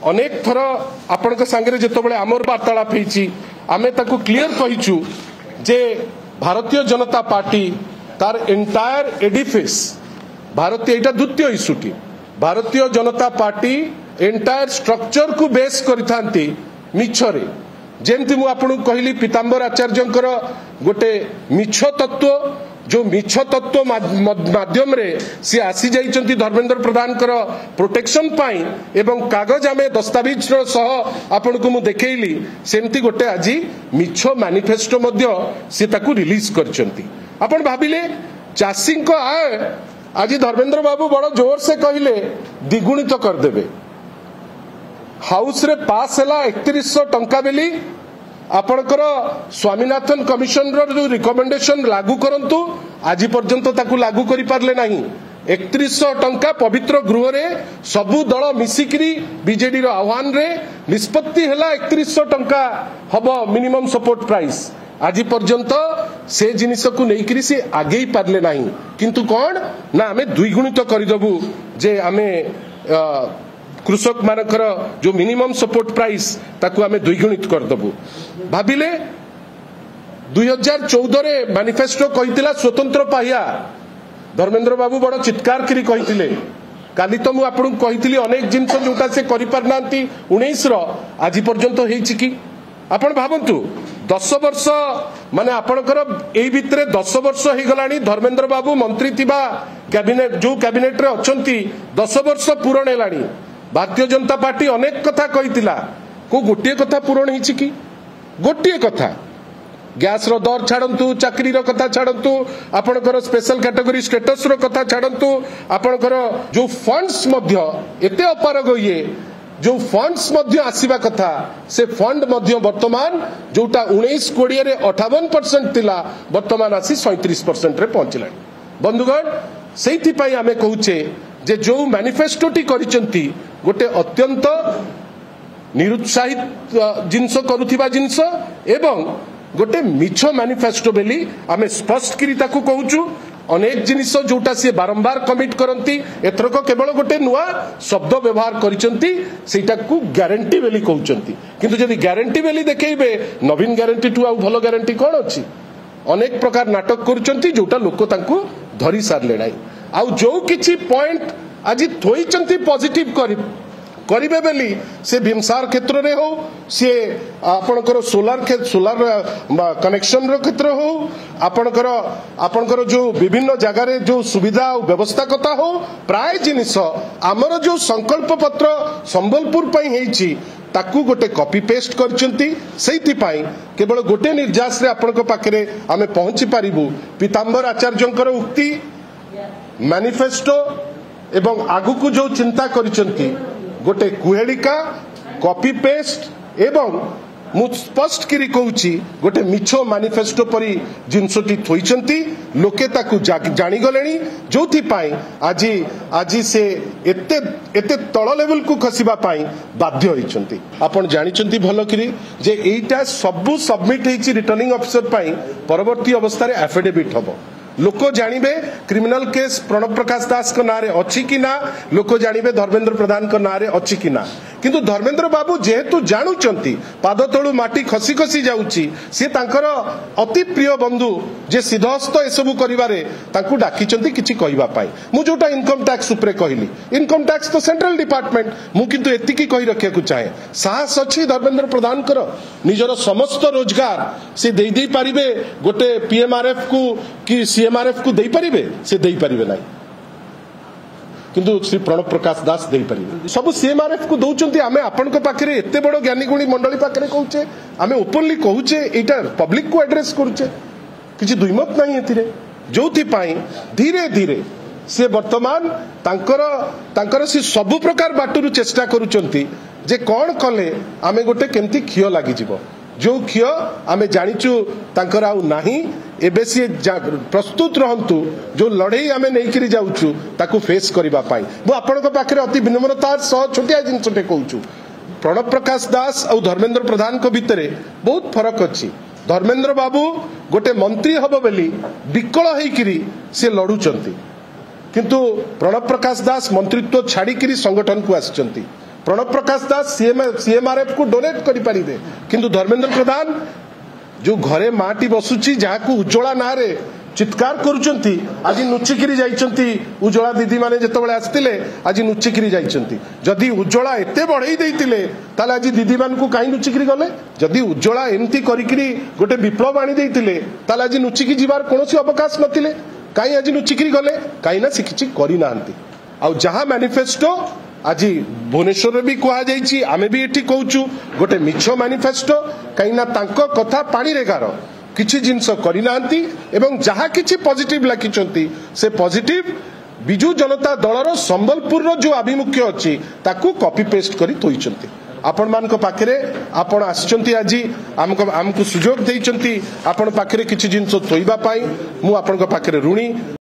अनेक थर आपण सांगे जिते आमर वार्तालाप आमे ताकू क्लियर कहीचु जे भारतीय जनता पार्टी तार एंटायर एडिफिस भारतीय एटा द्वितीय इश्यूटी Bharatiya Janata party entire structure को बेस करिथांती मिछरे जेमती मु आपन कहली पीतांबर आचार्य गोटे मिछ तत्व जो मिछ तत्व माध्यम रे सी आसी जाइचंती धर्मेंद्र प्रधान प्रोटेक्शन पाई एवं कागज आमे दस्तावेज सह आपन को मु देखैली सेमती गोटे आज मिछ मैनिफेस्टो मध्य सी ताकू रिलीज करचंती। आपन भाबिले चाषी को आय आज धर्मेंद्र बाबू बड़ जोर से कहले द्विगुणित कर देबे हाउस रे पास हैला 3100 टंका बेली आपणकर स्वामीनाथन कमिशन जो रिकमेंडेशन लागू करंतु आज पर्यंत ताकू लागू करि पारले नाही 3100 टंका पवित्र गृह रे सबु दल मिसिकरी बीजेडी रो आह्वान रे निष्पत्ति हैला 3100 टंका हबो मिनिमम सपोर्ट प्राइस आज पर्यंत से जिनिस को नेइकरी से आगे पारले नाही किंतु कोन ना आमे द्विगुणित करिदबु जे आमे कृषक मानकर जो मिनिमम सपोर्ट प्राइस ताकू आमे द्विगुणित करदबु भाबिले 2014 रे मैनिफेस्टो कहितिला स्वतंत्र पाहिया धर्मेंद्र बाबू बड़ चित्कार करी कहितिले काली तो मु आपन कहितिली अनेक जिंस जोटा से करि पारनांती 19 रो आज पर्यंत हेछि कि आपण भाबंतु 10 वर्ष माने आपणकर एई भितरे 10 वर्ष हे गलानी धर्मेंद्र बाबू मंत्री थिबा कैबिनेट जो कैबिनेट रे अछंती 10 वर्ष पूर्ण हेलानी भारतीय जनता पार्टी अनेक कथा कहितिला को गोटे कथा पूर्ण हिछि कि गोटे कथा गैस रो दर छाड़ंतु चाकरी रो कथा छाड़ंतु आपणकर स्पेशल कैटेगरी स्टेटस रो कथा छाड़ंतु आपणकर जो फंड्स मध्य एते अपारग ये जो फंड्स मध्य आसीबा कथा से फंड मध्य वर्तमान जोटा 19-20 रे 58% थिला वर्तमान आसी 37% रे पहुंचला बंधुगण सेठी पई आमे कहूचे जे जो मैनिफेस्टोटी करिसंती गोटे अत्यंत निरुत्साहित जिनस करुथिबा जिनस एवं गोटे मिछ मैनिफेस्टो बेली आमे स्पष्ट करी ताकू कहूचु अनेक जिनिस जोटा से बारंबार कमिट करंती एथरक केवल गोटे नुआ शब्द व्यवहार करिसंती सेटा को गारंटी बेली कहउचंती किंतु जदि गारंटी बेली देखैबे नवीन गारंटी टू आ भलो गारंटी कोन अछि अनेक प्रकार नाटक करुचंती जोटा लोक तांकू धरी सारले नाही आ जो किछि पॉइंट आज थोइचंती पॉजिटिव करिबे बेली से भीमसार क्षेत्र रे हो से आपनकर सोलार कनेक्शन रो क्षेत्र हो आपनकर जो विभिन्न जगह रे जो सुविधा और व्यवस्था कथा हो प्राय जिनिस हमर जो संकल्प पत्र संबलपुर पई हेछि ताकू गोटे कॉपी पेस्ट करचंती सेति पई केवल गोटे निर्जास रे आपनक पाखरे आमे पहुंची पारिबु पीतांबर आचार्यंकर उक्ति मैनिफेस्टो एवं आगु को जो चिंता करिसंती गोटे कुहेलिका कॉपी पेस्ट एवं मु स्पष्ट करी कहूची गोटे मिछो मैनिफेस्टो परी जिनसटी थोइचंती लोके ताकू जानी गलेनी जोथि पाई आज से एते तळ लेवल को खसिबा पाई बाध्य होइचंती आपण जानिचंती भलो करी जे एटा सबु सबमिट हेची रिटर्निंग ऑफिसर पाई परवर्ती अवस्था रे एफिडेविट हबो लोक जानिबे क्रिमिनल केस प्रणव प्रकाश दास को नारे अछि कि ना लोक जानिबे धर्मेंद्र प्रधान को नारे अछि कि ना किंतु धर्मेंद्र बाबू जेहेतु जानुचंती पाद तळु माटी खसी खसी जाउची से तांकर अति प्रिय बंधु जे सिद्धहस्त एसबु करिवारे तांकू डाकिचंती किछि कहिबा पाई मु जोटा इनकम टैक्स उपरे कहली इनकम टैक्स तो सेंट्रल डिपार्टमेंट मु किंतु एतिकी कहि रखिया को चाहे साहस अछि धर्मेंद्र प्रधान कर निजर समस्त रोजगार से देई पारिबे गोटे पीएमआरएफ को कि सीएमआरएफ को देई पारिबे से देई पारिबे नाही किंतु श्री प्रणव प्रकाश दास देई पारिबे सब सीएमआरएफ को दउचंती आमे आपन को पाखरे एते बड़ ज्ञानी गुणी मंडली पाखरे कहूचे आमे ओपनली कहूचे एटा पब्लिक को एड्रेस करूचे किछि दुईमत नाही एथिरे जोथि पाई धीरे धीरे से वर्तमान तांकर से सब प्रकार बाटुरु चेष्टा करूचंती जे कोन कले आमे गोटे केमती खियो लागि जिवो जो खियो आमे जानिचु तांकर आउ नाही एबे से प्रस्तुत रहंतु जो लड़ाई आमे नहीं करी जाउचु ताकू फेस करिबा पाई मु आपनको पाखरे अति विनम्रता सह छोटिया जिनसटे कहूचु प्रणव प्रकाश दास और धर्मेंद्र प्रधान को भितरे बहुत फरक अछि धर्मेंद्र बाबू गोटे मंत्री हबो बेली विकल हेकिरी से लड़ुचंती किंतु प्रणव प्रकाश दास मंत्रित्व छाड़ी संगठन को आसचंती प्रणब प्रकाश दास सीएमआरएफ को डोनेट करि परिबे किंतु धर्मेंद्र प्रधान जो घरे माटी बसुची जहां उज्ज्वला ना रे चित्कार करुचंती आज नुचिकिरी जाइचंती उज्ज्वला दीदी माने जेतबेले आस्तिले आज नुचिकिरी जाइचंती जदि उज्ज्वला एते बढ़ई देइतिले ताले आज दीदी मान को काई नुचिकिरी गले जदि उज्ज्वला एमती करिकिरी गोटे विप्लव आनी देइतिले ताले आज नुचिकी जीवार कोनोसी अवकाश नथिले काई आज नुचिकिरी गले काई ना से किछि करि नांती आ जहां मैनिफेस्टो आज भुवनेश्वर भी कह जाइए आमे भी एठी कहूचु गोटे मिछ मैनिफेस्टो कहीं तांको कथा पानी रे गार किछि जिनस करिनांती एवं जहाँ किछि पॉजिटिव लाखिचंती से पॉजिटिव बिजु जनता दलर संबलपुर जो आभिमुख्य अच्छी ताकू कॉपी पेस्ट करी तोइचंती आपण मानक पाखरे आपण आछंती आज आमको सुजोग देइचंती आपण पाखरे किछि जिनस तोइबा पाई मु आपण पाखरे ऋणी।